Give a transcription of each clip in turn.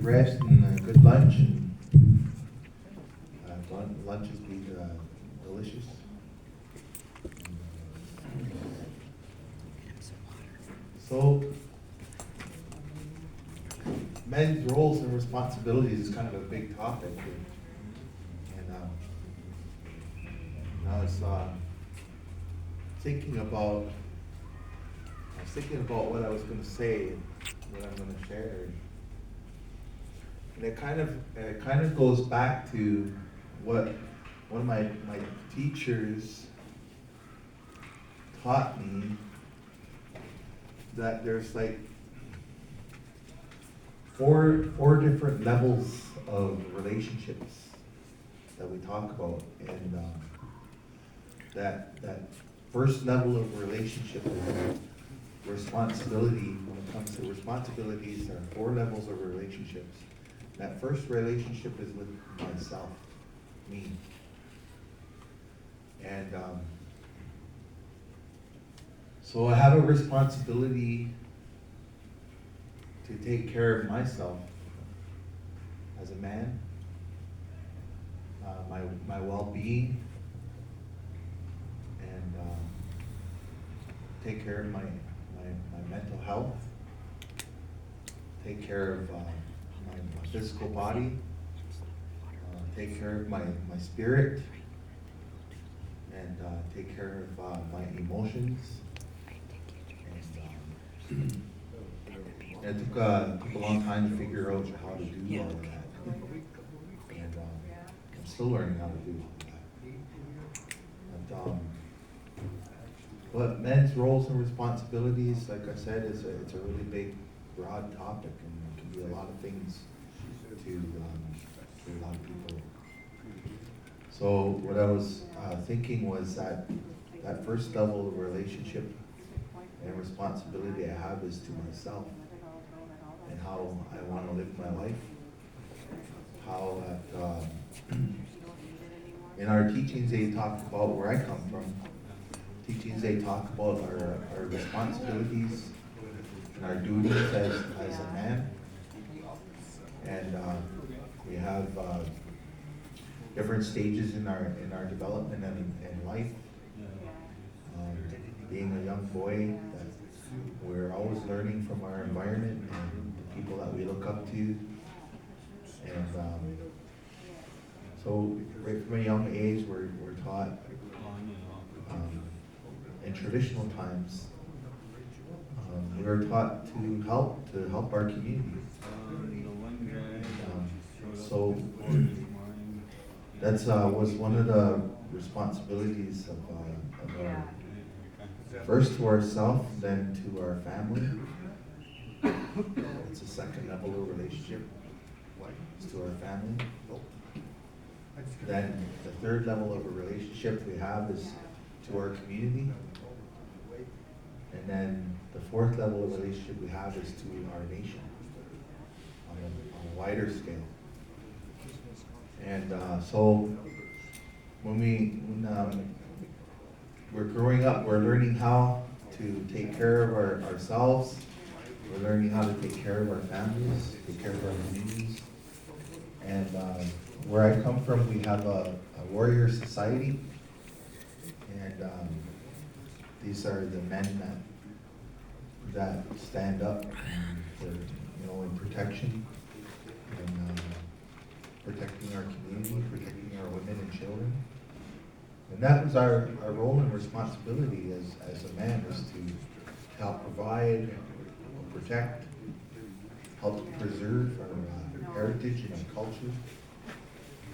rest and a good lunch, and lunch has been delicious. So, men's roles and responsibilities is kind of a big topic, and I was thinking about what I was going to say and what I'm going to share. And it kind of goes back to what one of my teachers taught me, that there's like four different levels of relationships that we talk about, and that first level of relationship is responsibility. When it comes to responsibilities, there are four levels of relationships. That first relationship is with myself, me. And so I have a responsibility to take care of myself as a man, my well-being, and take care of my mental health, take care of my physical body, take care of my spirit, and take care of my emotions. And it took a long time to figure out how to do all of that. And I'm still learning how to do all of that. But men's roles and responsibilities, like I said, it's a really big, broad topic, and it can be a lot of things to a lot of people. So what I was thinking was that first level of relationship and responsibility I have is to myself, and how I want to live my life. How that in our teachings they talk about where I come from. Teachings they talk about our responsibilities and our duties as a man, and we have different stages in our development and life. Being a young boy, that we're always learning from our environment and the people that we look up to, and so right from a young age we're taught in traditional times. We were taught to help our community. So that's was one of the responsibilities of our, first to ourselves, then to our family. It's a second level of relationship. It's to our family. Then the third level of a relationship we have is to our community. And then the fourth level of relationship we have is to our nation on a wider scale. And so when we're growing up, we're learning how to take care of ourselves. We're learning how to take care of our families, take care of our communities. And where I come from, we have a warrior society. And these are the men that stand up for, in protection, and protecting our community, protecting our women and children. And that was our role and responsibility as a man, was to help provide, protect, help preserve our heritage and our culture,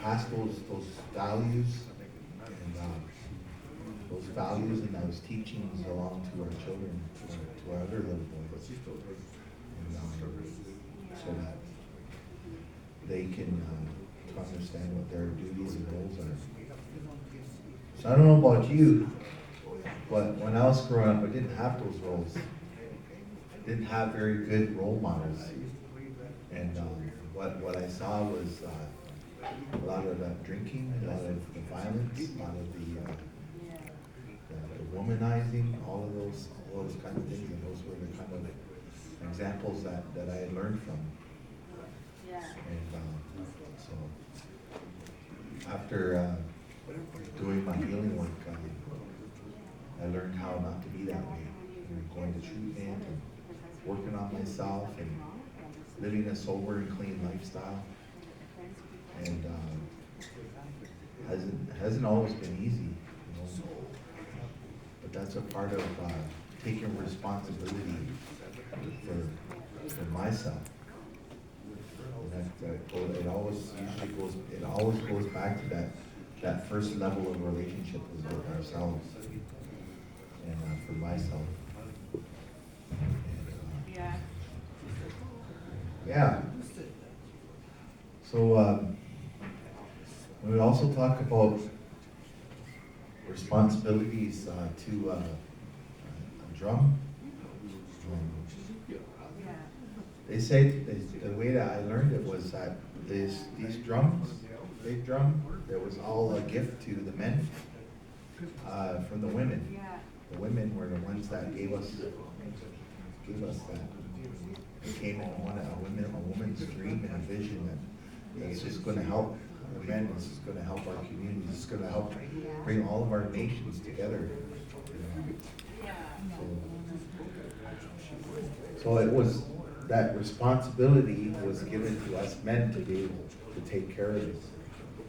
pass those values and those values and those teachings along to our children, to our other little boys, and, so that they can understand what their duties and roles are. So I don't know about you, but when I was growing up, I didn't have those roles. I didn't have very good role models. And what I saw was a lot of drinking, a lot of the violence, a lot of the womanizing, all those kind of things, and those were the kind of examples that I had learned from. after doing my healing work, I learned how not to be that way. Going to treatment and working on myself and living a sober and clean lifestyle. And hasn't always been easy, but that's a part of taking responsibility for myself. And it always goes back to that first level of relationship with ourselves and for myself. And, yeah. So we also talk about responsibilities to a drum. They say the way that I learned it was that these drums, big drum, that was all a gift to the men from the women. The women were the ones that gave us that. It came in a woman's dream and a vision that it's just going to help the men. It's just going to help our community. It's going to help bring all of our nations together. So it was that responsibility was given to us men to be able to take care of this,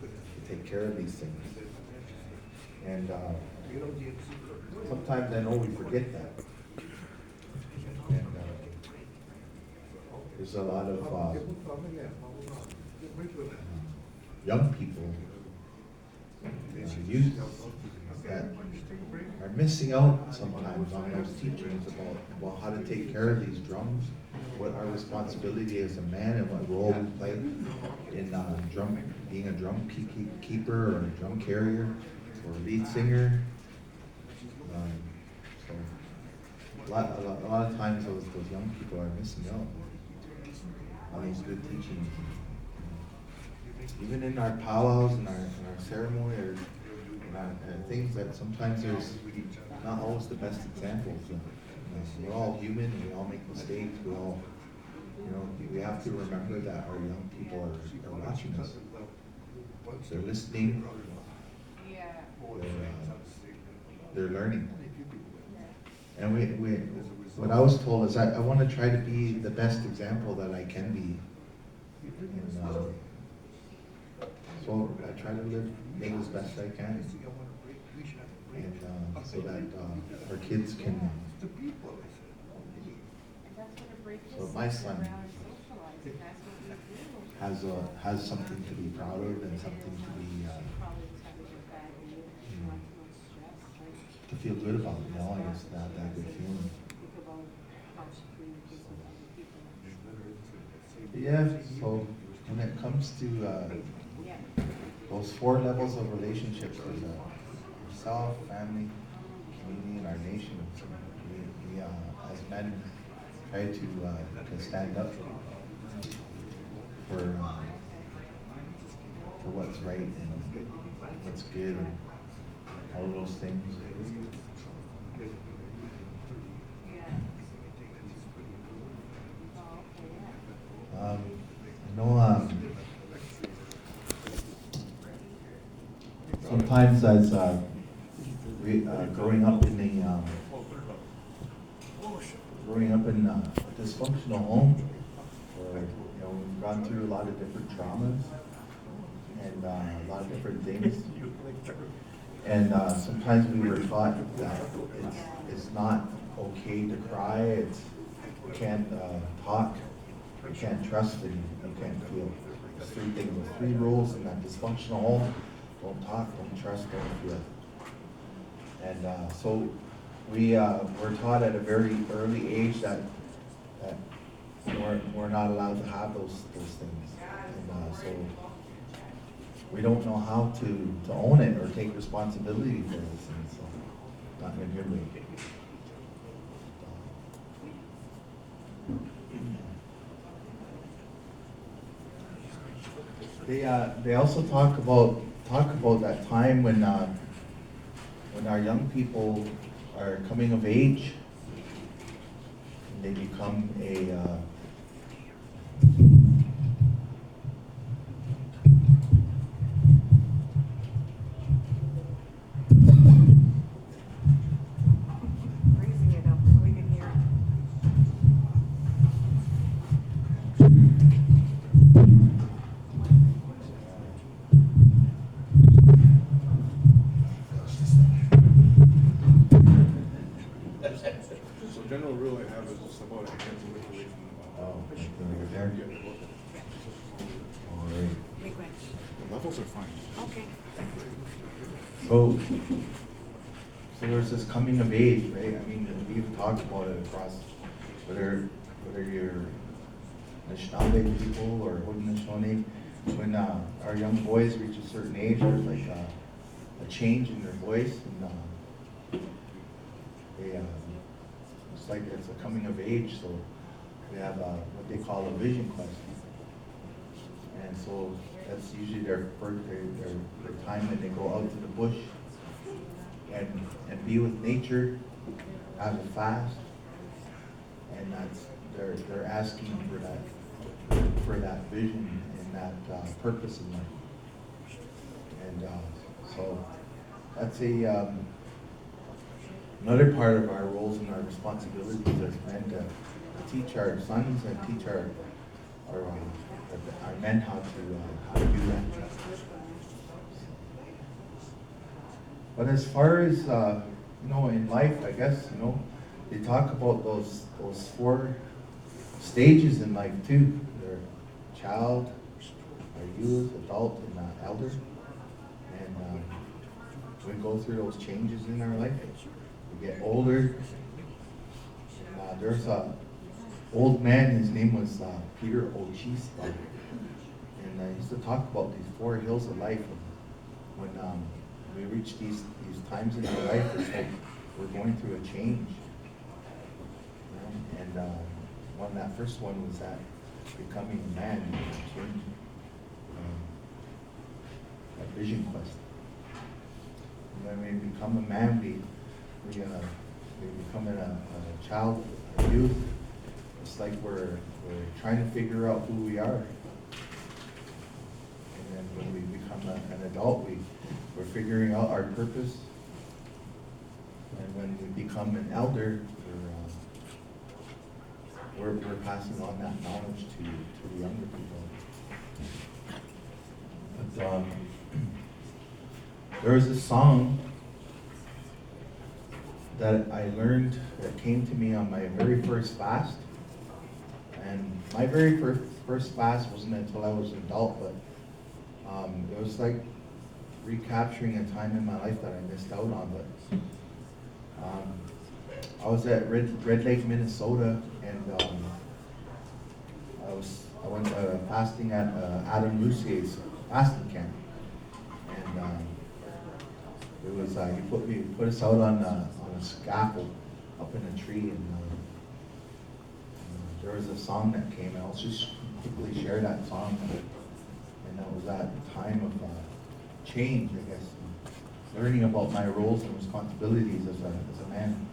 to take care of these things. And sometimes I know we forget that. And there's a lot of young people, youth, that are missing out sometimes on those teachings about how to take care of these drums, what our responsibility as a man and what role we play in being a drum keeper or a drum carrier or a lead singer. So a lot of times those young people are missing out on these good teachings. Even in our powwows and our ceremony or things that sometimes there's not always the best examples. We're all human, we all make mistakes, we have to remember that our young people are watching us. They're listening, they're learning. And what I was told is I want to try to be the best example that I can be. And, so I try to live as best I can, and so that our kids can. So my son has something to be proud of and something to be to feel good about. I guess that good feeling. Yeah. So when it comes to those 4 levels of relationships, there's ourself, family, community, and our nation. We as men try to stand up for what's right and what's good and all those things. Sometimes as growing up in a dysfunctional home, where we've gone through a lot of different traumas and a lot of different things, and sometimes we were taught that it's not okay to cry. You can't talk, you can't trust, and you can't feel. There's 3 things, 3 rules in that dysfunctional home. Don't talk, don't trust, don't feel. And so we're taught at a very early age that we're not allowed to have those things. And so we don't know how to own it or take responsibility for those things. So not in a good way. They also talk about that time when our young people are coming of age and they become Those are fine. Okay. So there's this coming of age, right? I mean, we've talked about it across, whether you're Anishinaabe people or Haudenosaunee, when our young boys reach a certain age, there's like a change in their voice, and they, it's like it's a coming of age. So we have what they call a vision quest, and so that's usually their time when they go out to the bush and be with nature, have a fast, and that's they're asking for that vision and that purpose in life. And so that's another part of our roles and our responsibilities as men to teach our sons and teach our men how to do that. But as far as in life, I guess they talk about those 4 stages in life too. They're child, our youth, adult, and elder. And we go through those changes in our life. We get older. And there's a old man. His name was Peter Ochispa, and he used to talk about these 4 hills of life. When we reach these times in our life, it's like we're going through a change. And that first one was that becoming a man, change, that vision quest. And when we become a man, we become a child, a youth. It's like we're trying to figure out who we are. And then when we become an adult, we're figuring out our purpose. And when we become an elder, we're passing on that knowledge to the younger people. But there was a song that I learned that came to me on my very first fast. And my very first fast wasn't until I was an adult, but it was like recapturing a time in my life that I missed out on. But I was at Red Lake, Minnesota, and I went fasting at Adam Lucier's fasting camp, and it was he put us out on a scaffold up in a tree, and there was a song that came, and I'll just quickly share that song, and that was that time of change, I guess, learning about my roles and responsibilities as a man.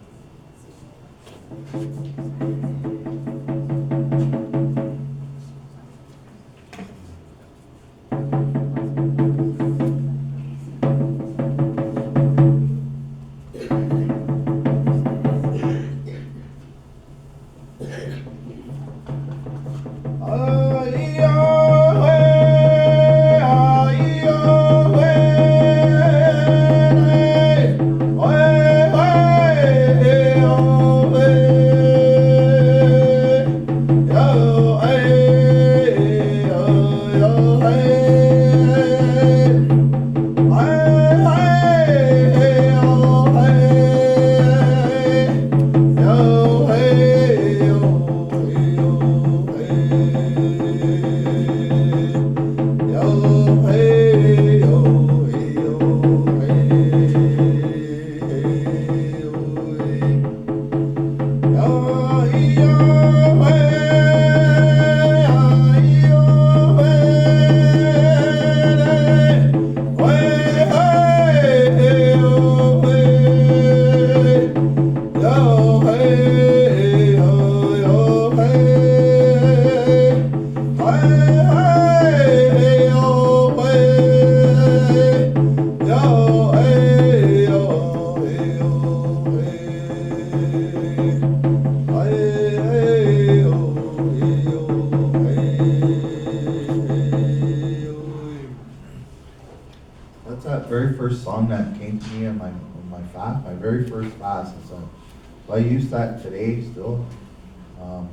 That's that very first song that came to me on my fast, my very first fast. So I use that today still.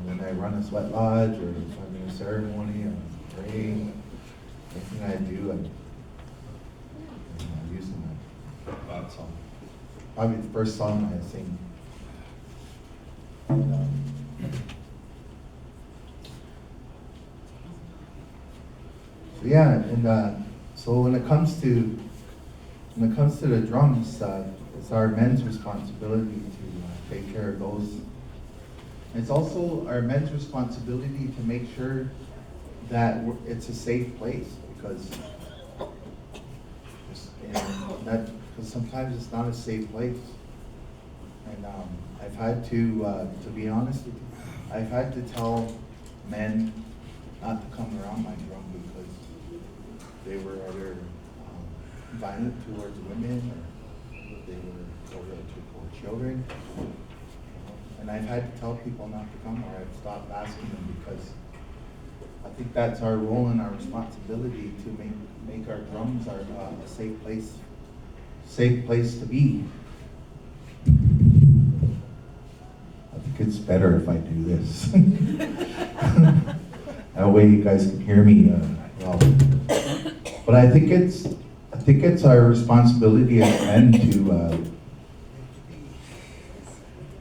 When I run a sweat lodge or if I'm in a ceremony or pray, anything I do, probably the first song I sing. And, so yeah, and so when it comes to the drums, it's our men's responsibility to take care of those. It's also our men's responsibility to make sure that it's a safe place, because sometimes it's not a safe place. And I've had to be honest with you, I've had to tell men not to come around my drum because they were either violent towards women, or they were towards children. And I've had to tell people not to come, or I've stopped asking them, because I think that's our role and our responsibility to make our drums a safe place to be. I think it's better if I do this. That way you guys can hear me well. But I think it's our responsibility as men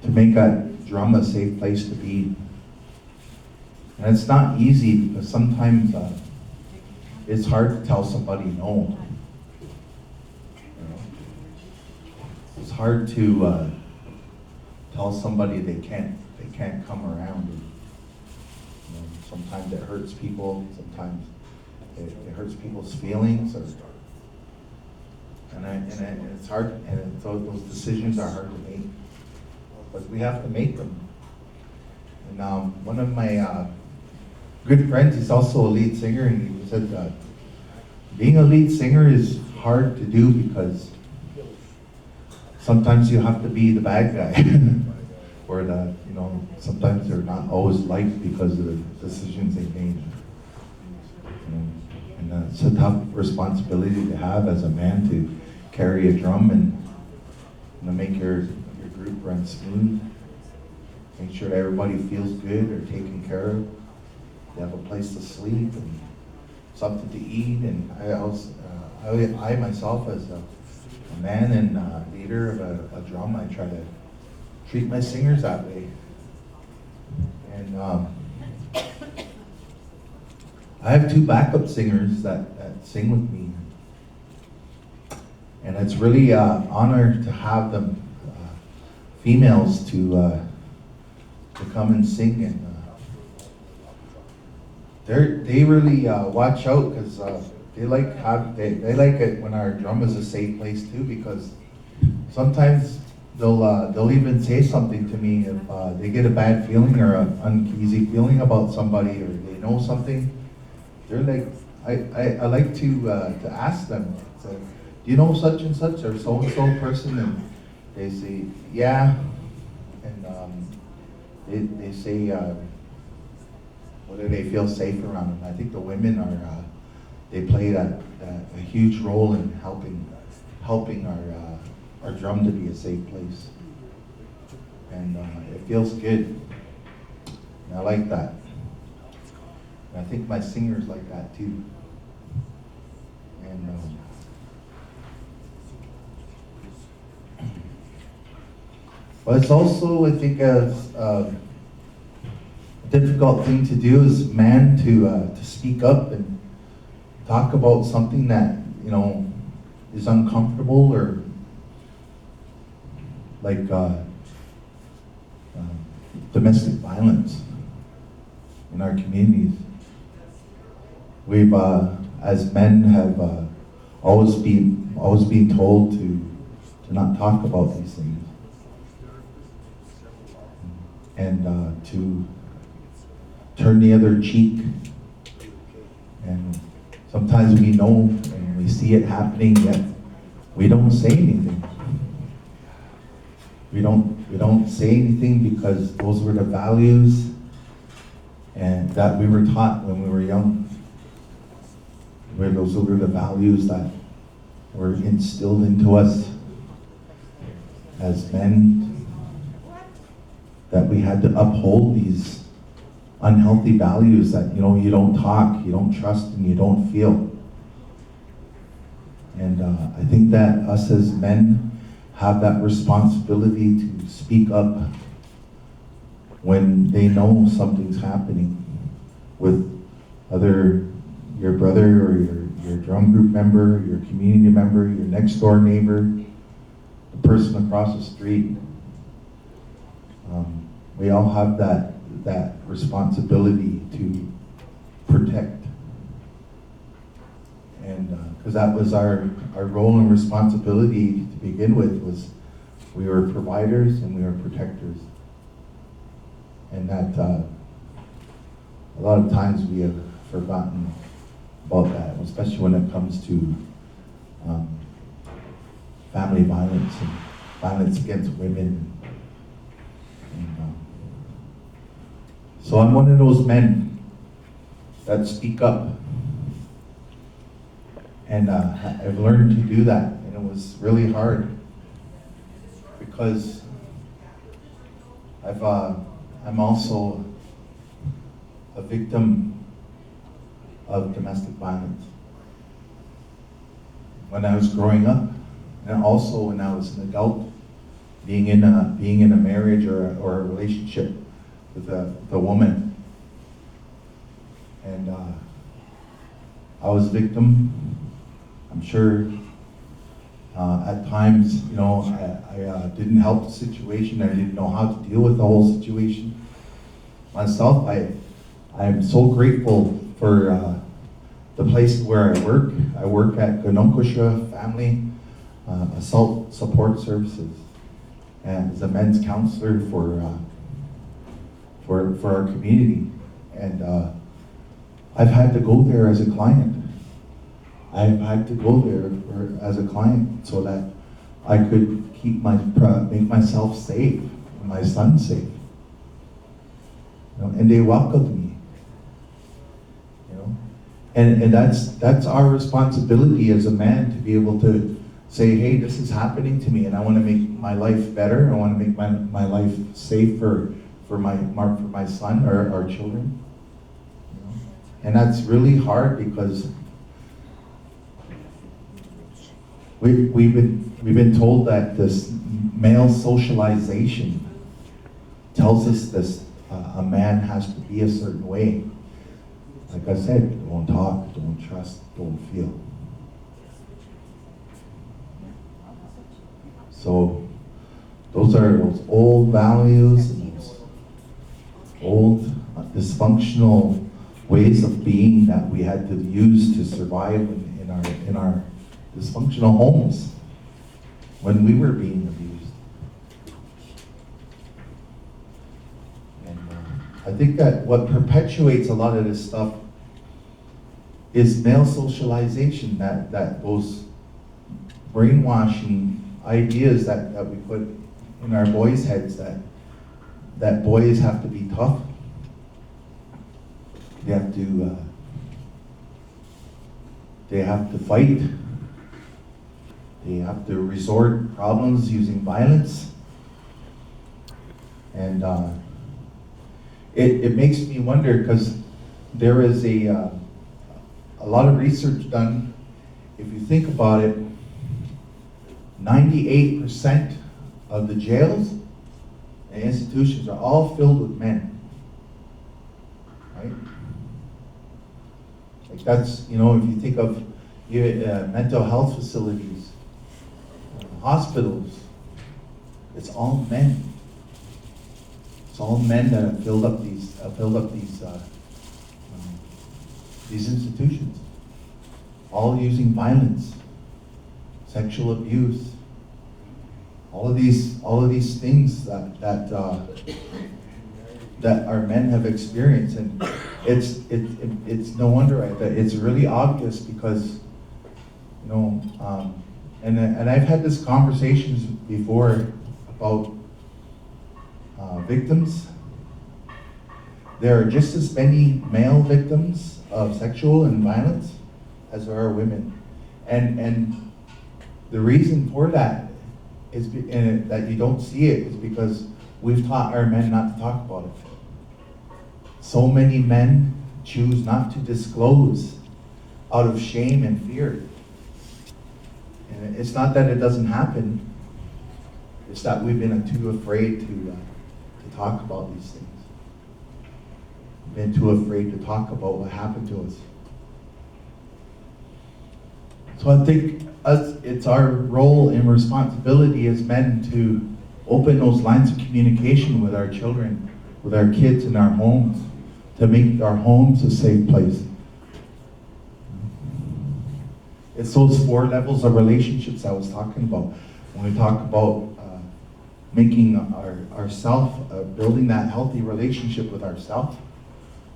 to make that drum a safe place to be. And it's not easy, because sometimes it's hard to tell somebody no. You know? It's hard to tell somebody they can't come around. And, you know, sometimes it hurts people. Sometimes it hurts people's feelings. And it's hard. And those decisions are hard to make, but we have to make them. And one of my good friends, he's also a lead singer, and he said that being a lead singer is hard to do because sometimes you have to be the bad guy. Or that, you know, sometimes they're not always liked because of the decisions they made. And it's a tough responsibility to have as a man, to carry a drum and, you know, make your group run smooth. Make sure that everybody feels good or taken care of. They have a place to sleep and something to eat. And I myself, as a man and leader of a drum, I try to treat my singers that way. And I have two backup singers that sing with me. And it's really an honor to have them, females, to come and sing. And they really watch out, because they like it when our drum is a safe place too, because sometimes they'll even say something to me if they get a bad feeling or an uneasy feeling about somebody, or they know something. They're like, I like to ask them, so, do you know such and such or so and so person? And they say, yeah. And they say, whether they feel safe around them. I think the women they play a huge role in helping our drum to be a safe place. And it feels good. And I like that. And I think my singers like that too. And but it's also, I think, a difficult thing to do as a man to speak up and talk about something that, you know, is uncomfortable, or like domestic violence in our communities. We've, as men, have always been told to not talk about these things, and to turn the other cheek. And sometimes we know and we see it happening, yet we don't say anything. We don't say anything because those were the values and that we were taught when we were young. Those were the values that were instilled into us as men, that we had to uphold these unhealthy values that, you know, you don't talk, you don't trust, and you don't feel. And I think that us as men have that responsibility to speak up when they know something's happening with your brother or your drum group member, your community member, your next door neighbor, the person across the street. We all have that responsibility to protect. And because that was our role and responsibility to begin with, was we were providers and we were protectors. And that a lot of times we have forgotten about that, especially when it comes to family violence and violence against women. And, so I'm one of those men that speak up. And I've learned to do that, and it was really hard because I'm also a victim of domestic violence. When I was growing up, and also when I was an adult, being in a marriage or a relationship with a woman, and I was a victim. I'm sure at times, I didn't help the situation. I didn't know how to deal with the whole situation myself. I'm so grateful for the place where I work. I work at Ganonkusha Family Assault Support Services, and as a men's counselor for our community. And I've had to go there as a client. I've had to go there as a client so that I could make myself safe, and my son safe. And they welcomed me. And that's our responsibility as a man, to be able to say, hey, this is happening to me, and I want to make my life better. I want to make my life safe for my son or our children. And that's really hard because we've been told that this male socialization tells us this a man has to be a certain way. Like I said, don't talk, don't trust, don't feel. So those are those old values and those old dysfunctional ways of being that we had to use to survive in our dysfunctional homes when we were being abused. And I think that what perpetuates a lot of this stuff is male socialization, that those brainwashing ideas that we put in our boys' heads, that boys have to be tough. They have to fight. They have to resort to problems using violence. And it makes me wonder, because there is a lot of research done. If you think about it, 98% of the jails and institutions are all filled with men, right? Like that's, if you think of mental health facilities, hospitals, it's all men. It's all men that have filled up these institutions, all using violence, sexual abuse, all of these things that our men have experienced. And it's no wonder that it's really obvious, because and I've had this conversations before about victims. There are just as many male victims of sexual and violence as there are women, and the reason for that is that you don't see it is because we've taught our men not to talk about it. So many men choose not to disclose out of shame and fear. And it's not that it doesn't happen, It's that we've been too afraid to talk about these things. Been too afraid to talk about what happened to us. So I think it's our role and responsibility as men to open those lines of communication with our children, with our kids in our homes, to make our homes a safe place. It's those 4 levels of relationships I was talking about. When we talk about making building that healthy relationship with ourselves,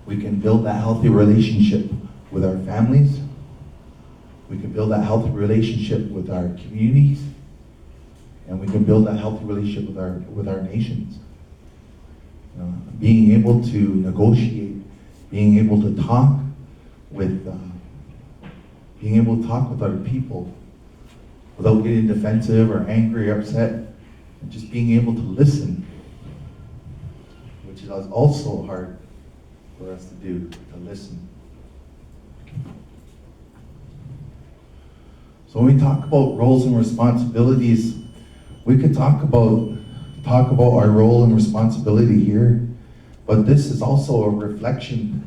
we can build that healthy relationship with our families. We can build that healthy relationship with our communities, and we can build that healthy relationship with our nations. You know, being able to negotiate, being able to talk with other people without getting defensive or angry or upset, and just being able to listen, which is also hard for us to do, to listen. So when we talk about roles and responsibilities, we could talk about our role and responsibility here, but this is also a reflection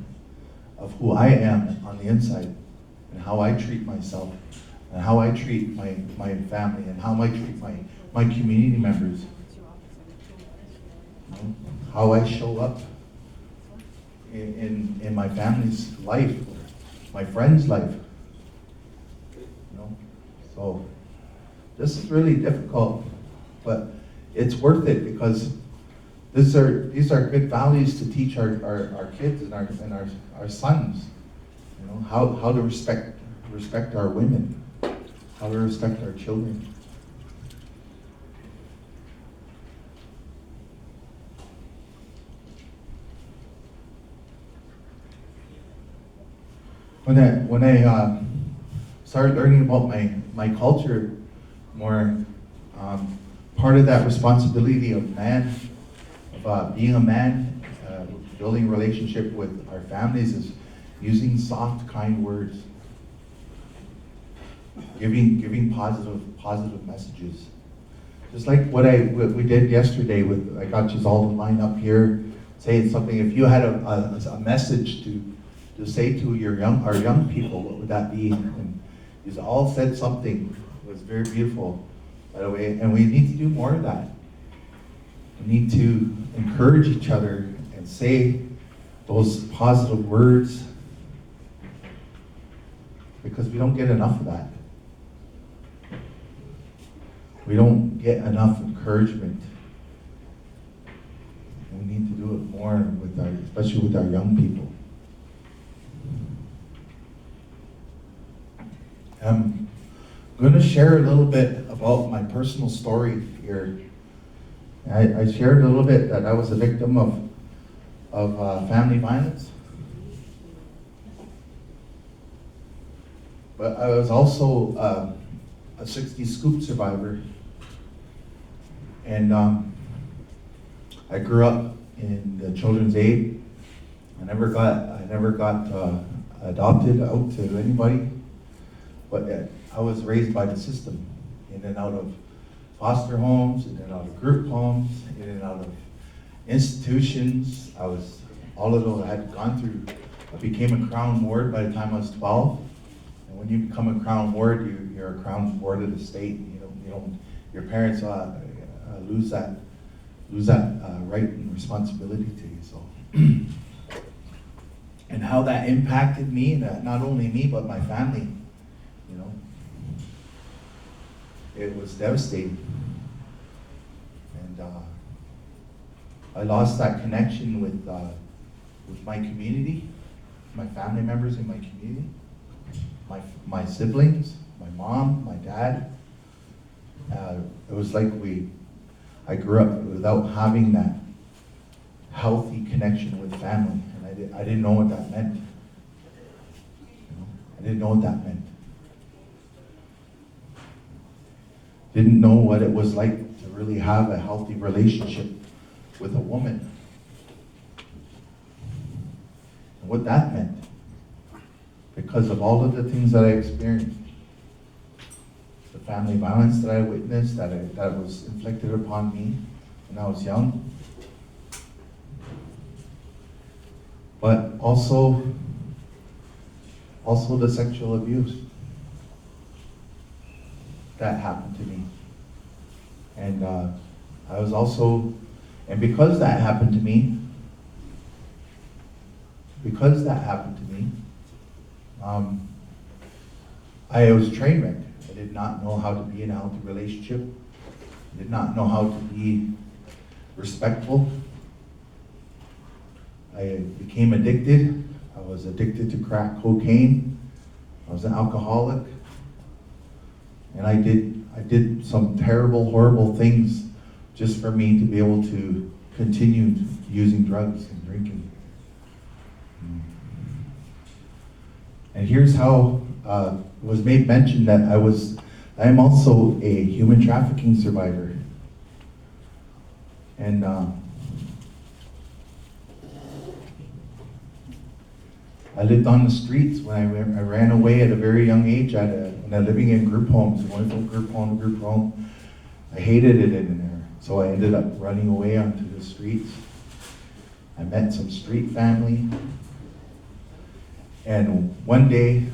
of who I am on the inside, and how I treat myself, and how I treat my family, and how I treat my community members. You know, how I show up in my family's life, my friend's life. You know, so this is really difficult, but it's worth it, because these are good values to teach our kids and our sons. You know, how to respect our women, how to respect our children. When I started learning about my culture more, part of that responsibility of man, of being a man, building a relationship with our families, is using soft, kind words, giving positive messages. Just like what we did yesterday with, I got you all to line up here, saying something. If you had a message to say to our young people, what would that be? And you all said something. It was very beautiful, by the way, and we need to do more of that. We need to encourage each other and say those positive words, because we don't get enough of that. We don't get enough encouragement. We need to do it more especially with our young people. I'm going to share a little bit about my personal story here. I shared a little bit that I was a victim of family violence, but I was also a 60 scoop survivor, and I grew up in the children's aid. I never got adopted out to anybody. But I was raised by the system, in and out of foster homes, in and out of group homes, in and out of institutions. All of those I had gone through. I became a Crown Ward by the time I was 12. And when you become a Crown Ward, you're a Crown Ward of the state. Your parents lose that right and responsibility to you. So, and how that impacted me, that not only me but my family. You know, it was devastating, and I lost that connection with my community, my family members in my community, my siblings, my mom, my dad. It was like I grew up without having that healthy connection with family, and I didn't know what that meant. You know, I didn't know what that meant. Didn't know what it was like to really have a healthy relationship with a woman, and what that meant, because of all of the things that I experienced. The family violence that I witnessed, that was inflicted upon me when I was young. But also the sexual abuse that happened to me. And I was also, and because that happened to me, I was train wrecked. I did not know how to be in a healthy relationship. I did not know how to be respectful. I became addicted. I was addicted to crack cocaine. I was an alcoholic. And I did some terrible, horrible things just for me to be able to continue using drugs and drinking. And here's how it was made mention that I am also a human trafficking survivor. And I lived on the streets when I ran away at a very young age when I living in group homes, going from group home to group home. I hated it in there, so I ended up running away onto the streets. I met some street family, and one day,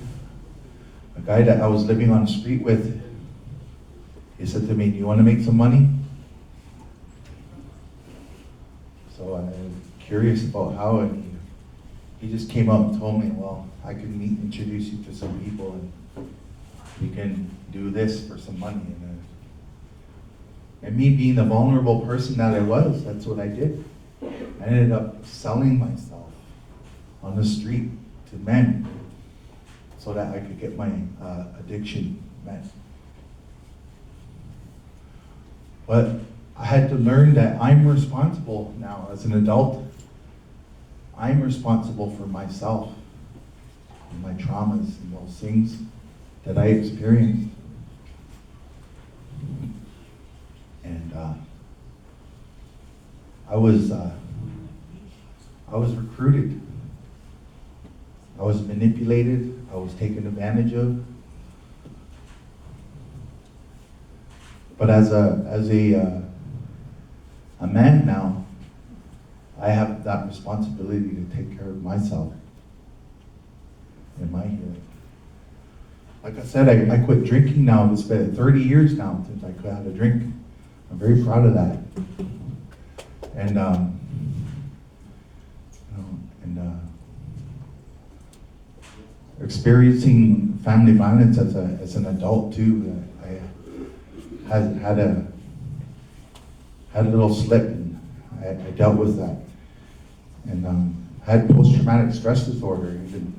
a guy that I was living on the street with, he said to me, "Do you want to make some money?" So I was curious about how, and he just came up and told me, "Well, I can introduce you to some people, and we can do this for some money." And me being the vulnerable person that I was, that's what I did. I ended up selling myself on the street to men so that I could get my addiction met. But I had to learn that I'm responsible now as an adult. I'm responsible for myself and my traumas and those things that I experienced. And I was recruited. I was manipulated. I was taken advantage of. But as a man now, I have that responsibility to take care of myself and my healing. Like I said, I quit drinking now. It's been 30 years now since I quit having a drink. I'm very proud of that. And experiencing family violence as an adult too, I had a little slip, and I dealt with that. And I had post-traumatic stress disorder, even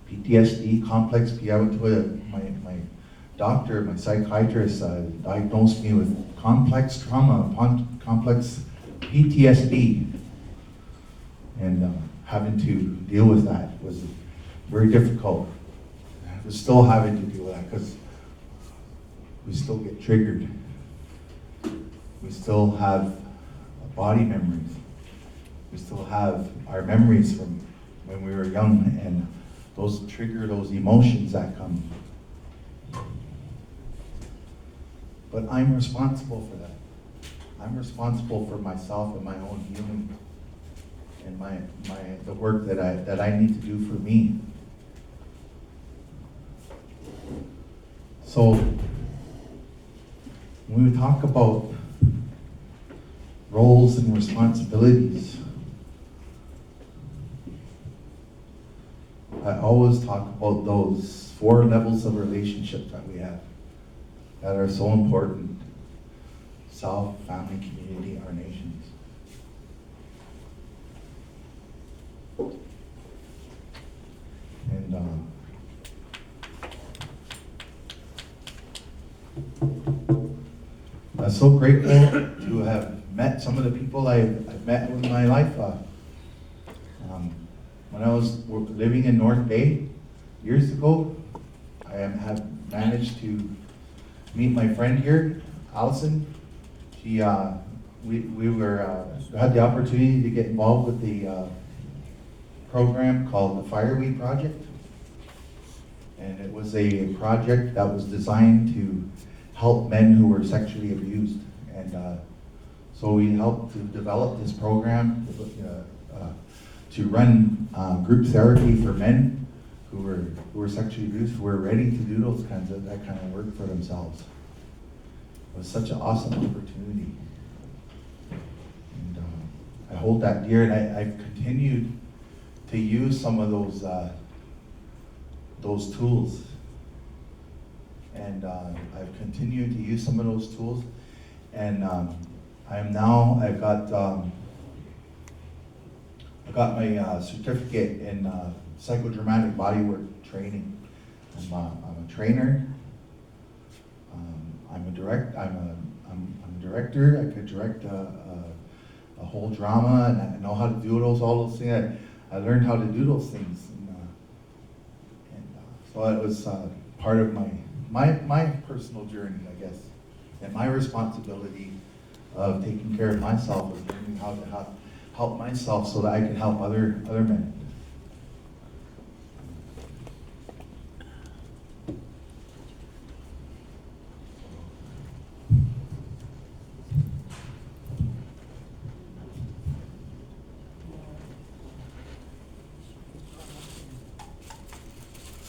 PTSD, complex P. I went to my doctor, my psychiatrist, diagnosed me with complex trauma, complex PTSD. And having to deal with that was very difficult. I was still having to deal with that because we still get triggered. We still have body memories. We still have our memories from when we were young, and those trigger those emotions that come. But I'm responsible for that. I'm responsible for myself and my own healing and the work that I need to do for me. So when we talk about roles and responsibilities, I always talk about those 4 levels of relationship that we have that are so important: self, family, community, our nations. And I'm so grateful to have met some of the people I've met in my life. When I was living in North Bay years ago, I have managed to meet my friend here, Allison. We had the opportunity to get involved with the program called the Fireweed Project. And it was a project that was designed to help men who were sexually abused. And so we helped to develop this program to run group therapy for men who were sexually abused, who were ready to do that kind of work for themselves. It was such an awesome opportunity. And I hold that dear, and I've continued to use some of those tools. And I've continued to use some of those tools. And I've got my certificate in psychodramatic bodywork training. I'm a trainer. I'm a director. I could direct a whole drama, and I know how to do all those things. I learned how to do those things, and so it was part of my personal journey, I guess, and my responsibility of taking care of myself, was learning how to help myself so that I can help other men.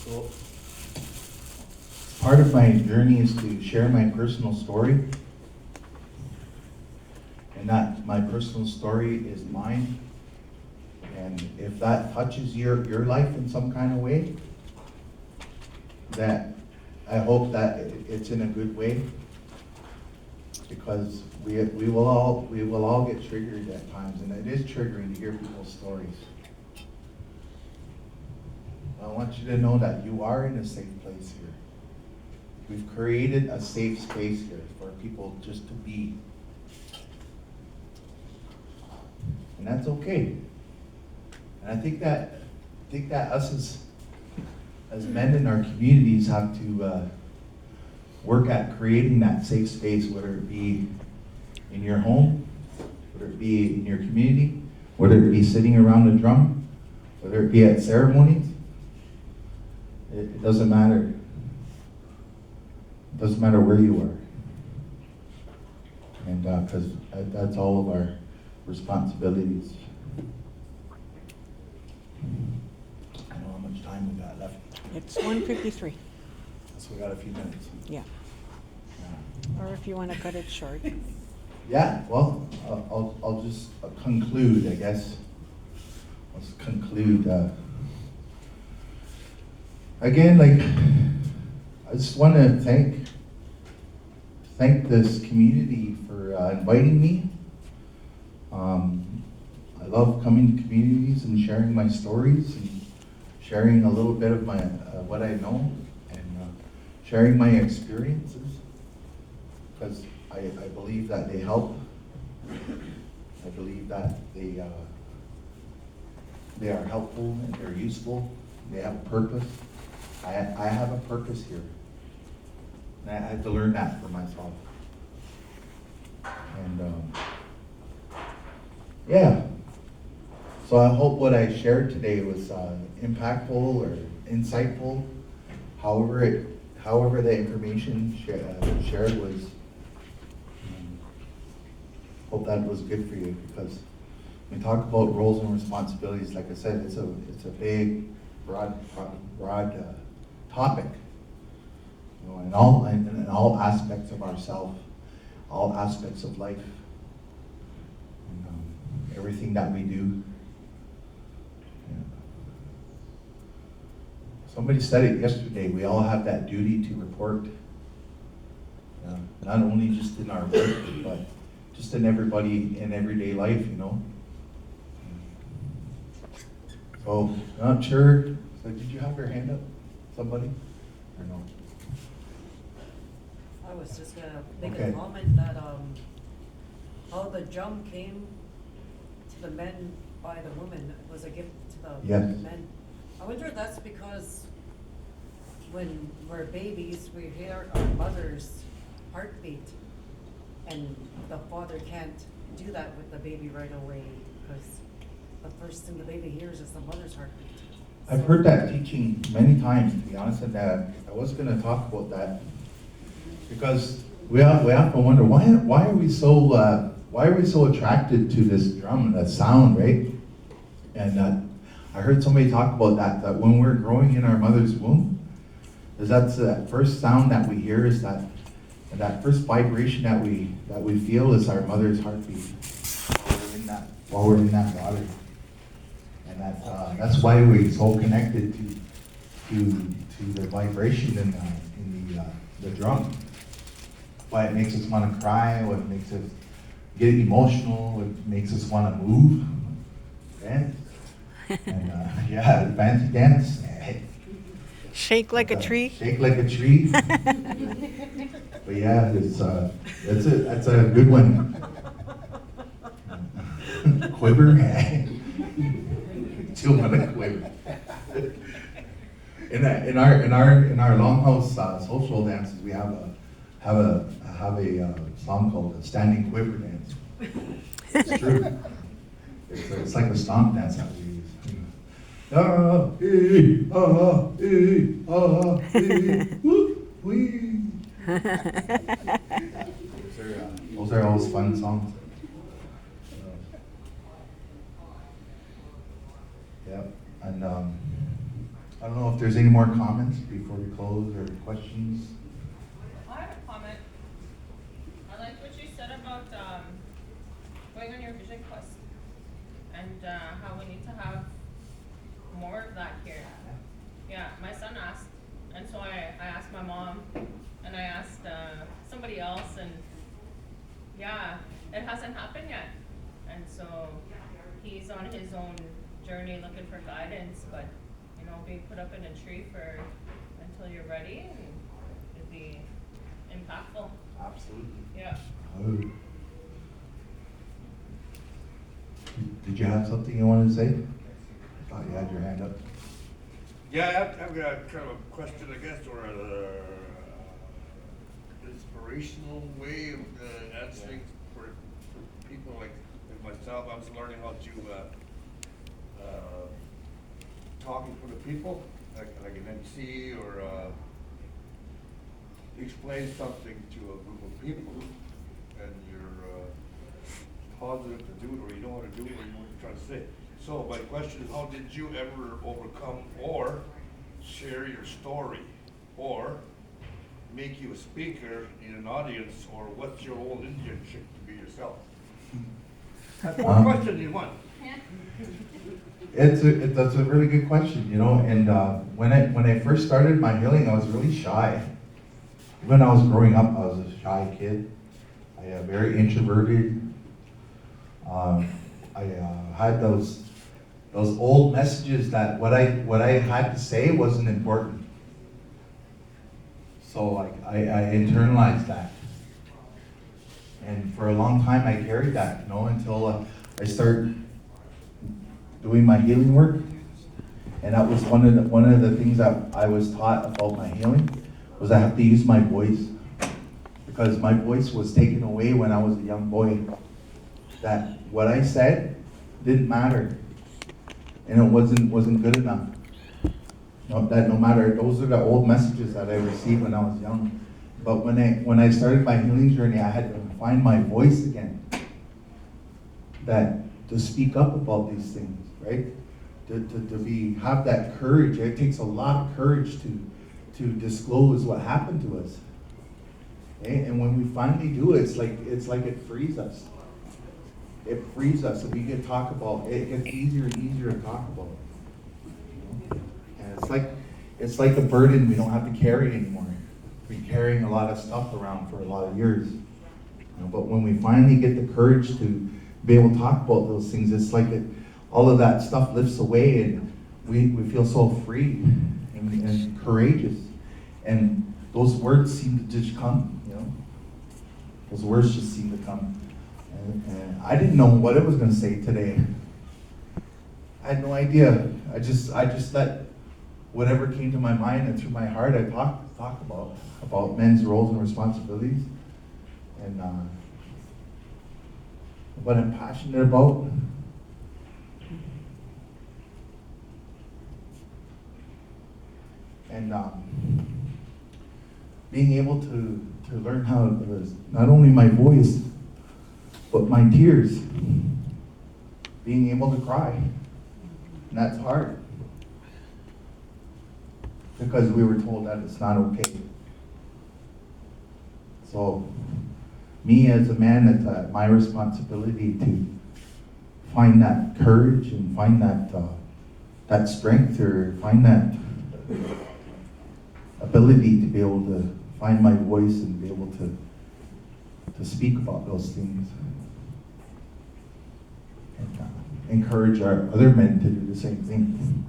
So, part of my journey is to share my personal story, and that my personal story is mine. And if that touches your life in some kind of way, that I hope that it's in a good way, because we will all get triggered at times, and it is triggering to hear people's stories. I want you to know that you are in a safe place here. We've created a safe space here for people just to be. And that's okay. And I think that us as men in our communities have to work at creating that safe space, whether it be in your home, whether it be in your community, whether it be sitting around a drum, whether it be at ceremonies. It doesn't matter. It doesn't matter where you are. And because that's all of our responsibilities. I don't know how much time we got left. It's 1:53. So we got a few minutes. Yeah. Or if you want to cut it short. Yeah, well, I'll just conclude, I guess. Let's conclude. Again, I just want to thank this community for inviting me. I love coming to communities and sharing my stories and sharing a little bit of my what I know, and sharing my experiences, because I believe that they help. I believe that they are helpful and they're useful. They have a purpose. I have a purpose here. And I had to learn that for myself. And yeah. So I hope what I shared today was impactful or insightful. However the information shared was. Hope that was good for you, because when we talk about roles and responsibilities, like I said, it's a big, broad topic. You know, in all aspects of ourselves, all aspects of life, and, everything that we do. Yeah. Somebody said it yesterday. We all have that duty to report, not only just in our work, but just in everyday life, you know. So, I'm not sure. So did you have your hand up, somebody, or no? I was just gonna make Okay. a comment that how the drum came to the men by the women was a gift to the Yes. men. I wonder if that's because when we're babies, we hear our mother's heartbeat, and the father can't do that with the baby right away, because the first thing the baby hears is the mother's heartbeat. I've heard that teaching many times, to be honest, and I was going to talk about that. Because we often wonder why are we so attracted to this drum, that sound, right? And I heard somebody talk about that when we're growing in our mother's womb, that's that first sound that we hear is that first vibration that we feel is our mother's heartbeat while we're in that water, and that's why we're so connected to the vibration in the drum. Why it makes us want to cry, what makes us get emotional, what makes us want to move, dance, and yeah, fancy dance. Shake like a tree. Shake like a tree. But yeah, that's a good one. Quiver. Still want to quiver. In our longhouse social dances, we have a song called a standing quiver dance. It's true. It's like a stomp dance that we use. Ah, eh, ah, eh, ah, eh, woo, wee. Those are always fun songs. Yeah, and I don't know if there's any more comments before we close or questions. I have a comment. I like what you said about going on your vision quest and how we need to have more of that here. Yeah, my son asked, and so I asked my mom, and I asked somebody else, and yeah, it hasn't happened yet. And so he's on his own journey looking for guidance, but you know, being put up in a tree for until you're ready, and it'd be impactful. Absolutely. Yeah. Oh. Did you have something you wanted to say? I thought you had your hand up. Yeah, I've got kind of a question, I guess, or an inspirational way of answering for people like myself. I was learning how to talk in front of people, like an MC, or explain something to a group of people, and you're positive to do it, or you know how to do it, or you know what you're trying to say. So my question is, how did you ever overcome or share your story, or make you a speaker in an audience, or what's your old internship to be yourself? That's one question in one. That's a really good question, you know. And when I first started my healing, I was really shy. When I was growing up, I was a shy kid. I very introverted. I had those old messages that what I had to say wasn't important. So like I internalized that, and for a long time I carried that, you know, until I started doing my healing work, and that was one of the things that I was taught about my healing, was I have to use my voice, because my voice was taken away when I was a young boy. That what I said didn't matter, and it wasn't good enough. That no matter, those are the old messages that I received when I was young. But when I started my healing journey, I had to find my voice again. That to speak up about these things, right? To have that courage. It takes a lot of courage to disclose what happened to us. Okay? And when we finally do it, it's like it frees us. It frees us, and we can talk about it. It gets easier and easier to talk about. And it's like a burden we don't have to carry anymore. We've been carrying a lot of stuff around for a lot of years. But when we finally get the courage to be able to talk about those things, it's like all of that stuff lifts away, and we feel so free and courageous. And those words seem to just come, you know. Those words just seem to come. And I didn't know what it was going to say today. I had no idea. I just let whatever came to my mind and through my heart, I talk about men's roles and responsibilities, and what I'm passionate about. And being able to to learn how to, not only my voice, but my tears. Being able to cry. And that's hard. Because we were told that it's not okay. So, me as a man, it's my responsibility to find that courage and find that strength, or find that ability to be able to find my voice and be able to speak about those things. And encourage our other men to do the same thing.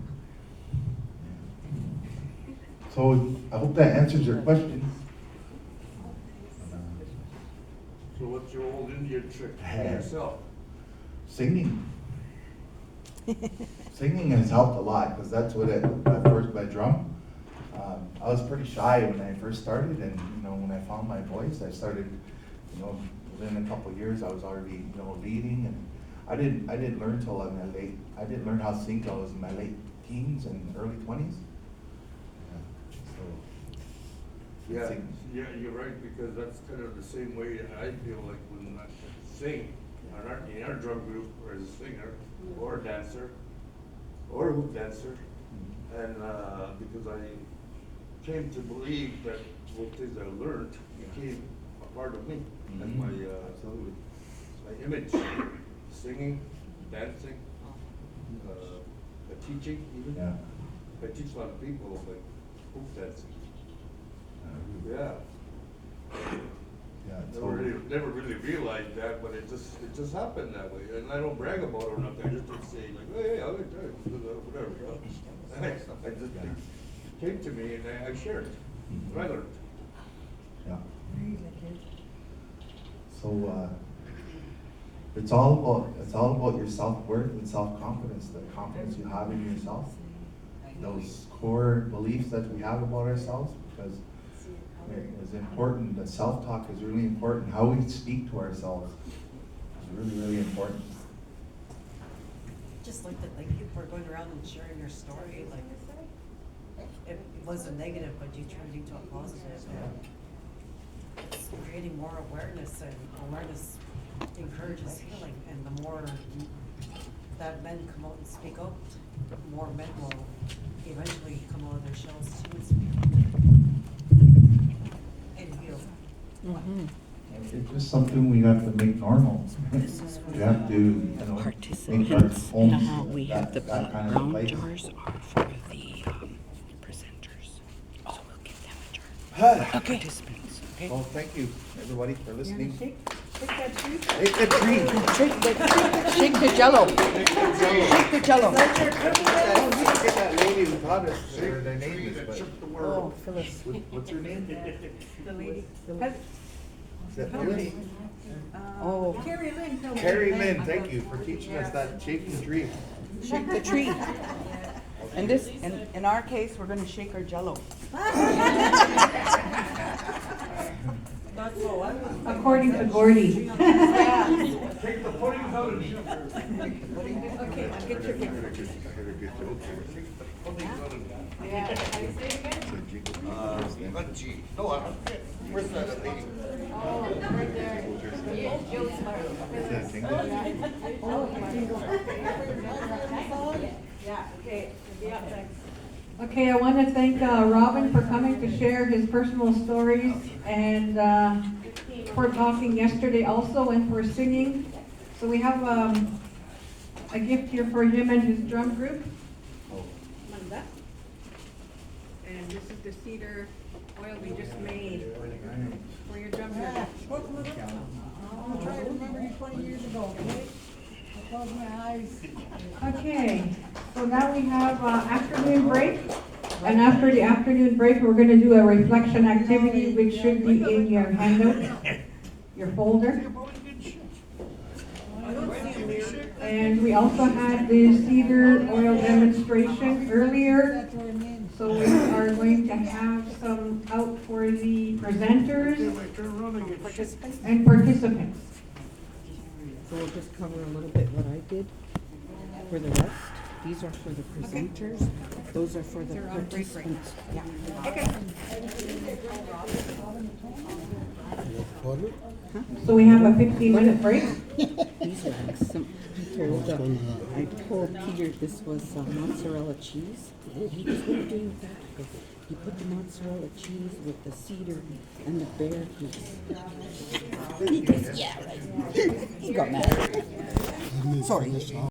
So I hope that answers your question. So what's your old Indian trick for yourself? Singing. Singing has helped a lot, because that's what I first played drum. I was pretty shy when I first started, and when I found my voice, I started, within a couple of years, I was already, leading, and I didn't learn till I didn't learn how to sing till I was in my late teens and early 20s. Yeah, you're right, because that's kind of the same way I feel like when I sing, in our drum group, or as a singer, or a dancer, or a hoop dancer, and because I came to believe that what things I learned became a part of me, and my image, singing, dancing, teaching even. Yeah. I teach a lot of people like hoop dancing. Yeah. Yeah. Never really realized that, but it just happened that way. And I don't brag about it or nothing. I just don't say like, oh, hey, I'll get that, whatever. I just it came to me and I shared what I learned. Yeah. So it's all about your self-worth and self-confidence, the confidence you have in yourself, those core beliefs that we have about ourselves, because it's important. The self-talk is really important. How we speak to ourselves is really, really important. Just like that, like people are going around and sharing your story, like it wasn't negative, but you turned into a positive. It's creating more awareness, and awareness encourages healing, and the more that men come out and speak up, more men will eventually come out of their shells too and speak up and heal. Mhm. It's just something we have to make normal. We have to, make our Participants. homes Now we have the that kind of brown place. jars are for the presenters. So we'll give them a jar. Okay. Participants, okay? Well, thank you, everybody, for listening. Shake that tree. Take the tree. Shake the jello. Shake the jello. Get that lady who taught us their name is, but Oh, Phyllis. what's her name? The lady. Is that Phyllis? Oh, Carrie Lynn, thank you for teaching us that shaking tree. Shake the tree. And this, in our case, we're gonna shake our jello. That's all I was. According to Gordy. Take the puddings out of me. Okay, I'll get your picture. Take the puddings out of me. Yeah, how do you say it again? Not G. No, where's that lady? Oh, right there. Jill's smart. Yeah, okay. Yeah, thanks. Okay, I want to thank Robin for coming to share his personal stories, and for talking yesterday also, and for singing. So we have a gift here for him and his drum group. And this is the cedar oil we just made for your drum group. I'm trying to remember you 20 years ago, okay? I close my eyes. Okay, so now we have afternoon break. And after the afternoon break, we're going to do a reflection activity, which should be in your handout, your folder. And we also had the cedar oil demonstration earlier. So we are going to have some out for the presenters and participants. So we'll just cover a little bit what I did for the rest. These are for the presenters Those are for the participants. Yeah. So we have a 15-minute break. These were like some, I told Peter this was mozzarella cheese. He goes, what are you doing with that? I go, he put the mozzarella cheese with the cedar and the bear piece. He goes, yeah, right. He got mad. Sorry.